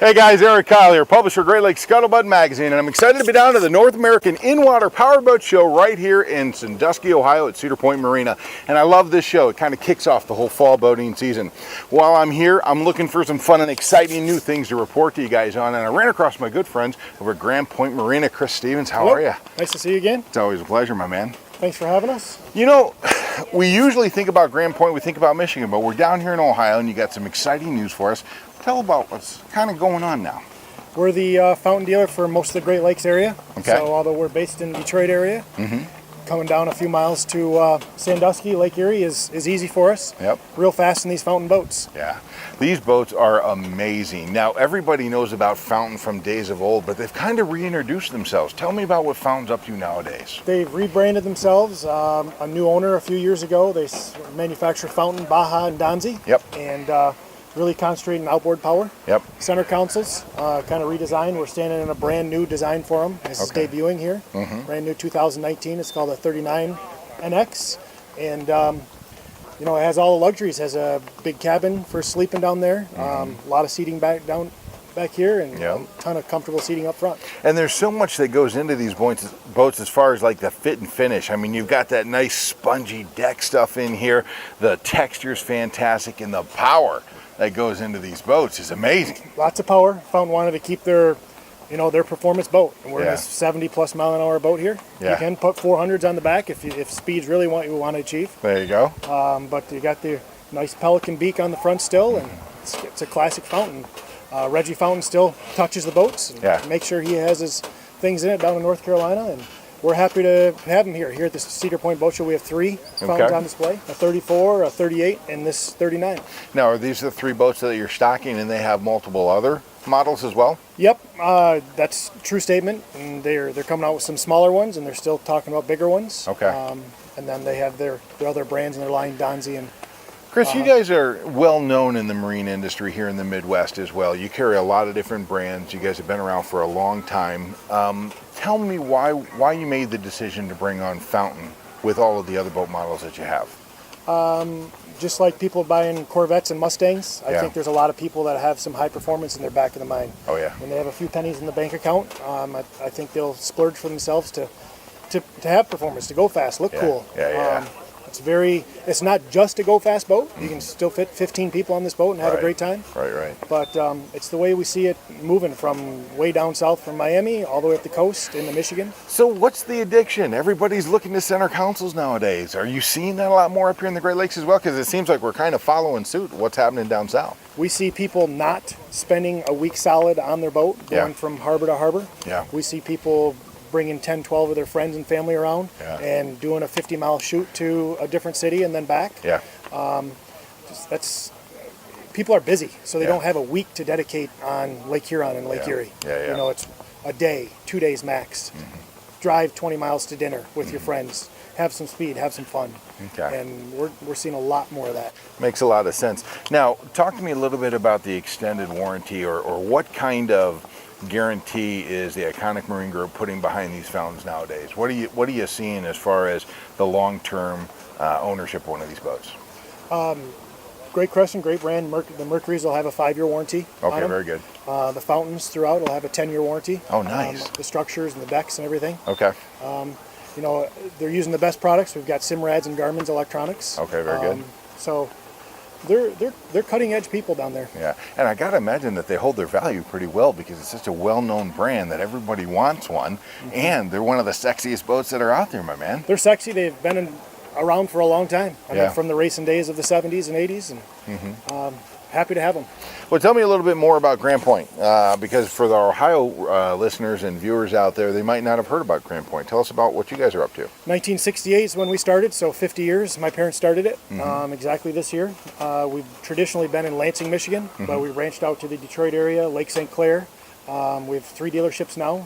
Hey guys, Eric Kyle here, publisher of Great Lakes Scuttlebutt magazine, and I'm excited to be down to the North American In-Water Powerboat Show right here in Sandusky, Ohio at Cedar Point Marina. And I love this show. It kind of kicks off the whole fall boating season. While I'm here, I'm looking for some fun and exciting new things to report to you guys on, and I ran across my good friends over at Grand Pointe Marina. Chris Stevens, how are you? Nice to see you again. It's always a pleasure, my man. Thanks for having us. You know, we usually think about Grand Pointe, we think about Michigan, but we're down here in Ohio and you got some exciting news for us. Tell about what's kind of going on now. We're the fountain dealer for most of the Great Lakes area. Okay. So although we're based in the Detroit area, coming down a few miles to Sandusky, Lake Erie is easy for us. Yep. Real fast in these fountain boats. Yeah, these boats are amazing. Now, everybody knows about Fountain from days of old, but they've kind of reintroduced themselves. Tell me about what Fountain's up to nowadays. They've rebranded themselves. A new owner a few years ago. They manufacture Fountain, Baja, and Donzi. Yep. And really concentrating on outboard power. Yep. Center consoles, kind of redesigned. We're standing in a brand new design for them. This is debuting here. Brand new 2019. It's called a 39 NX. And you know, it has all the luxuries. It has a big cabin for sleeping down there. A lot of seating back here, and a ton of comfortable seating up front. And there's so much that goes into these boats as far as like the fit and finish. I mean, you've got that nice spongy deck stuff in here. The texture's fantastic, and the power that goes into these boats is amazing. Lots of power. Fountain wanted to keep their performance boat. And we're in a 70+ mile an hour boat here. Yeah. You can put 400s on the back if speeds really what you want to achieve. There you go. But you got the nice pelican beak on the front still, and it's a classic fountain. Reggie Fountain still touches the boats. Make sure he has his things in it down in North Carolina, and we're happy to have him here. Here at the Cedar Point Boat Show, we have 3 fountains on display: a 34, a 38, and this 39. Now, are these the 3 boats that you're stocking, and they have multiple other models as well? Yep, that's a true statement. And they're coming out with some smaller ones, and they're still talking about bigger ones. Okay. And then they have their other brands in their line, Donzi and. Chris, you guys are well known in the marine industry here in the Midwest as well. You carry a lot of different brands. You guys have been around for a long time. Tell me why you made the decision to bring on Fountain with all of the other boat models that you have. Just like people buying Corvettes and Mustangs, I think there's a lot of people that have some high performance in their back of the mind. Oh yeah. When they have a few pennies in the bank account, I think they'll splurge for themselves to have performance, to go fast, look cool. It's not just a go fast boat. You can still fit 15 people on this boat and have a great time. Right. But it's the way we see it moving from way down south from Miami all the way up the coast into Michigan. So what's the addiction? Everybody's looking to center consoles nowadays. Are you seeing that a lot more up here in the Great Lakes as well? Because it seems like we're kind of following suit what's happening down south. We see people not spending a week solid on their boat, going from harbor to harbor. Yeah. We see people bringing 10, 12 of their friends and family around and doing a 50-mile shoot to a different city and then back. Yeah. People are busy, so they don't have a week to dedicate on Lake Huron and Lake Erie. You know, it's a day, 2 days max. Drive 20 miles to dinner with your friends. Have some speed, have some fun. And we're seeing a lot more of that. Makes a lot of sense. Now, talk to me a little bit about the extended warranty or what kind of guarantee is the Iconic Marine Group putting behind these fountains nowadays? What are you seeing as far as the long-term ownership of one of these boats? Great question, great brand. The Mercury's will have a 5-year warranty. Okay, very good. The fountains throughout will have a 10-year warranty. Oh, nice. The structures and the decks and everything. Okay. You know, they're using the best products. We've got Simrad's and Garmin's electronics. Okay, very good. So they're cutting edge people down there. Yeah, and I gotta imagine that they hold their value pretty well because it's such a well-known brand that everybody wants one, and they're one of the sexiest boats that are out there, my man. They're sexy. They've been around for a long time. I mean, from the racing days of the 70s and 80s, and happy to have them. Well, tell me a little bit more about Grand Pointe, because for the Ohio listeners and viewers out there, they might not have heard about Grand Pointe. Tell us about what you guys are up to. 1968 is when we started, so 50 years. My parents started it exactly this year. We've traditionally been in Lansing, Michigan, but we branched out to the Detroit area, Lake St. Clair. We have 3 dealerships now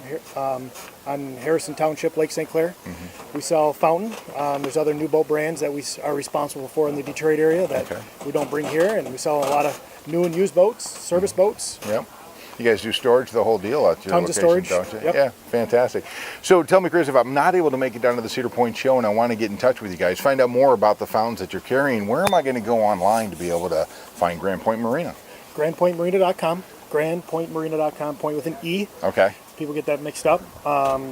on Harrison Township, Lake St. Clair. We sell Fountain. There's other new boat brands that we are responsible for in the Detroit area that we don't bring here, and we sell a lot of new and used boats, service boats. Yep. You guys do storage, the whole deal at your Tons of storage. Don't you? Yep. Yeah, fantastic. So tell me, Chris, if I'm not able to make it down to the Cedar Point show and I want to get in touch with you guys, find out more about the fountains that you're carrying, where am I going to go online to be able to find Grand Pointe Marina? GrandPointeMarina.com. grandpointemarina.com, point with an E. Okay. People get that mixed up.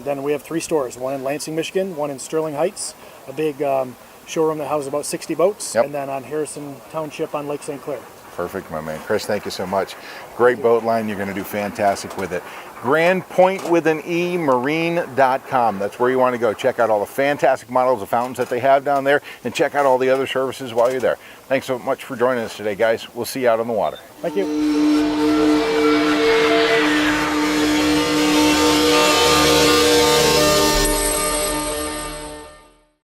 Then we have 3 stores, one in Lansing, Michigan, one in Sterling Heights, a big showroom that houses about 60 boats, and then on Harrison Township on Lake St. Clair. Perfect, my man. Chris, thank you so much. Great boat line. You're going to do fantastic with it. Grand Pointe with an E marine.com. That's where you want to go. Check out all the fantastic models of fountains that they have down there, and check out all the other services while you're there. Thanks so much for joining us today, guys. We'll see you out on the water. Thank you.